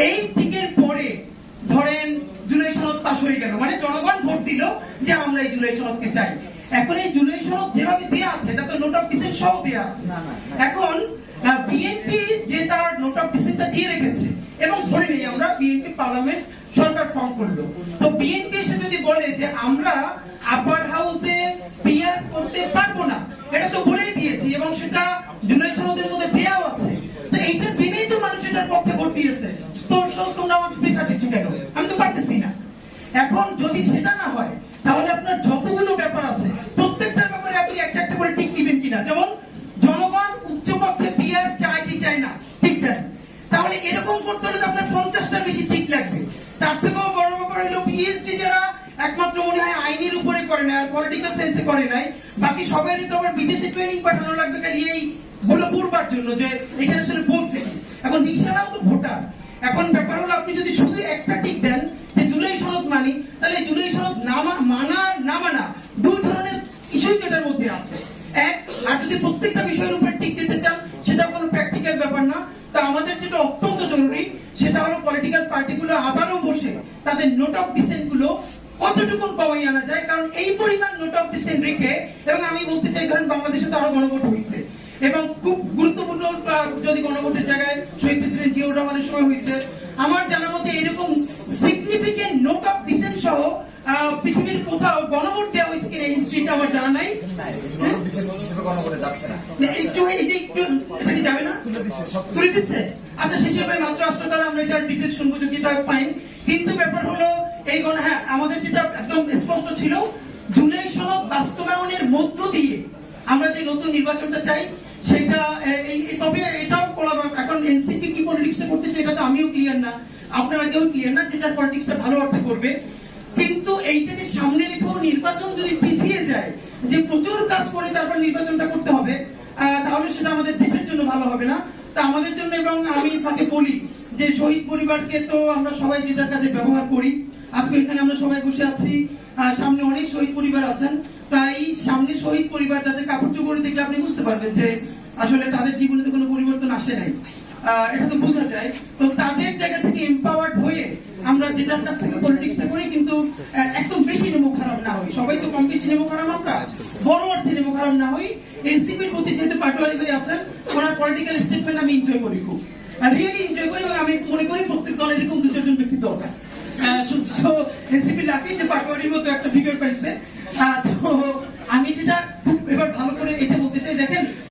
এই দিকের পরে ধরেন জুলাই সনদ পাশ হয়ে গেল, মানে জনগণ ভোট দিল যে আমরা এই জুলাই সনদকে চাই। এখন এই জুলাই সনদ যেভাবে দেয়া আছে এটা তো নোট অফ ডিসেন্ট সহ দেয়া আছে। এখন বিএনপি যে তার নোট অফ ডিসেন্টটা দিয়ে রেখেছে এবং ধরে নেই আমরা বিএনপি পার্লামেন্ট সরকার ফর্ম করলো, তো বিএনপি এসে যদি বলে যে আমরা আপার হাউসে পিআর করতে পারবো না, এটা তো বলেই দিয়েছি এবং সেটা জুলাই সনদের মধ্যে দেয়াও আছে, তো এইটা জেনেই তো মানুষ এটার পক্ষে ভোট দিয়েছে। তো তোমরা আমাকে প্রেসার দিচ্ছ কেন? আমি তো পারতেছি না। এখন যদি সেটা না হয় তাহলে আপনার যতগুলো ব্যাপার আছে প্রত্যেকটার ব্যাপারে আপনি একটা একটা করে টিক দিবেন কিনা। যেমন জনগণ উচ্চপক্ষে পিআর চায় কি চায় না, ঠিক দেন, তাহলে এরকম করতে হলে তো আপনার 50টার বেশি ঠিক লাগবে। তার থেকেও বড় ব্যাপার হলো পিএইচডি যারা একমাত্র মনে হয় আইনের উপরে করে না আর পলিটিক্যাল সায়েন্সে করে নাই, বাকি সবাইরই তো আবার বিদেশে ট্রেনিং পাঠানো লাগবে খালি এই বলে পড়বার জন্য যে এখানে আসলে বলছে কি। এখন রিক্সারাও তো ভোটার। এখন ব্যাপার হলো আপনি যদি শুধু একটা টিক দেন যে জুলাই সনদ মানি, তাহলে জুলাই সনদ মানা না মানা দুই ধরনের ইস্যুই এটার মধ্যে আছে। এক, আর যদি প্রত্যেকটা বিষয়ের উপর টিক দিতে চান সেটা কোনো প্র্যাকটিক্যাল ব্যাপার না। তো আমাদের যেটা অত্যন্ত জরুরি সেটা হলো পলিটিক্যাল পার্টিগুলো আবারও বসে তাদের নোট অফ ডিসেন্ট গুলো কতটুকু কমাই আনা যায়, কারণ এই পরিমাণ নোট অফ ডিসেন্ট রেখে, এবং আমি বলতে চাই ধরেন বাংলাদেশে তো আরো গণভোট হয়েছে এবং খুব গুরুত্বপূর্ণ যদি গণভোটের জায়গায় শহীদ প্রেসিডেন্ট জিয়াউর রহমানের সময় হয়েছে, আমার জানা মতে এরকম সিগনিফিকেন্ট নোট অফ ডিসেন্ট সহ পৃথিবীর কোথাও গণভোট দেওয়া হয়েছে কিনা হিস্ট্রিটা আমার জানা নাই। যাবে না তুলে দিচ্ছে, আচ্ছা শেষ হবে মাত্র আসলে তাহলে আমরা এটা ডিটেল শুনবো যদি এটা ফাইন। কিন্তু ব্যাপার হলো এই হ্যাঁ আমাদের যেটা একদম স্পষ্ট ছিল জুলাই সনদ বাস্তবায়নের মধ্য দিয়ে আমরা যে নতুন নির্বাচনটা চাই সেটা, তবে এটাও করা এখন এনসিপি কি পলিটিক্সটা করতেছে এটা তো আমিও ক্লিয়ার না, আপনারা কেউ ক্লিয়ার না, যেটা পলিটিক্সটা ভালো অর্থে করবে। কিন্তু এইটাকে সামনে রেখেও নির্বাচন যদি পিছিয়ে যায়, যে প্রচুর কাজ করে তারপর নির্বাচনটা করতে হবে, তাহলে সেটা আমাদের দেশের জন্য ভালো হবে না। তা আমাদের জন্য, এবং আমি ফাঁকে বলি যে শহীদ পরিবারকে তো আমরা সবাই যে যার কাজে ব্যবহার করি, আজকে এখানে আমরা সবাই বসে আছি, সামনে অনেক শহীদ পরিবার আছেন, তাই সামনে শহীদ পরিবার যাদের কাপড় চোপড় দেখলে আপনি বুঝতে পারবেন যে আসলে তাদের জীবনে তো কোনো পরিবর্তন আসে নাই, এটা তো বোঝা যায়। তো তাদের জায়গা থেকে এম্পাওয়ার্ড হয়ে আমরা যে যার কাছ থেকে পলিটিক্সটা করি, কিন্তু একদম বেশি নেমো খারাপ না হই, সবাই তো কম বেশি নেমো খারাপ, আমরা বড় অর্থে নেমো খারাপ না হই। এনসিপির প্রতি যেহেতু পাটোয়ারি হয়ে আছেন, ওনার পলিটিক্যাল স্টেটমেন্ট আমি এনজয় করি, খুব রিয়েলি এনজয় করি, এবং আমি মনে করি প্রত্যেক দলের এরকম দু চারজন ব্যক্তি দরকার। এনসিপি লাকি যে পাটোয়ারির মতো একটা ফিগার পাইছে। তো আমি যেটা খুব এবার ভালো করে এটা বলতে চাই, দেখেন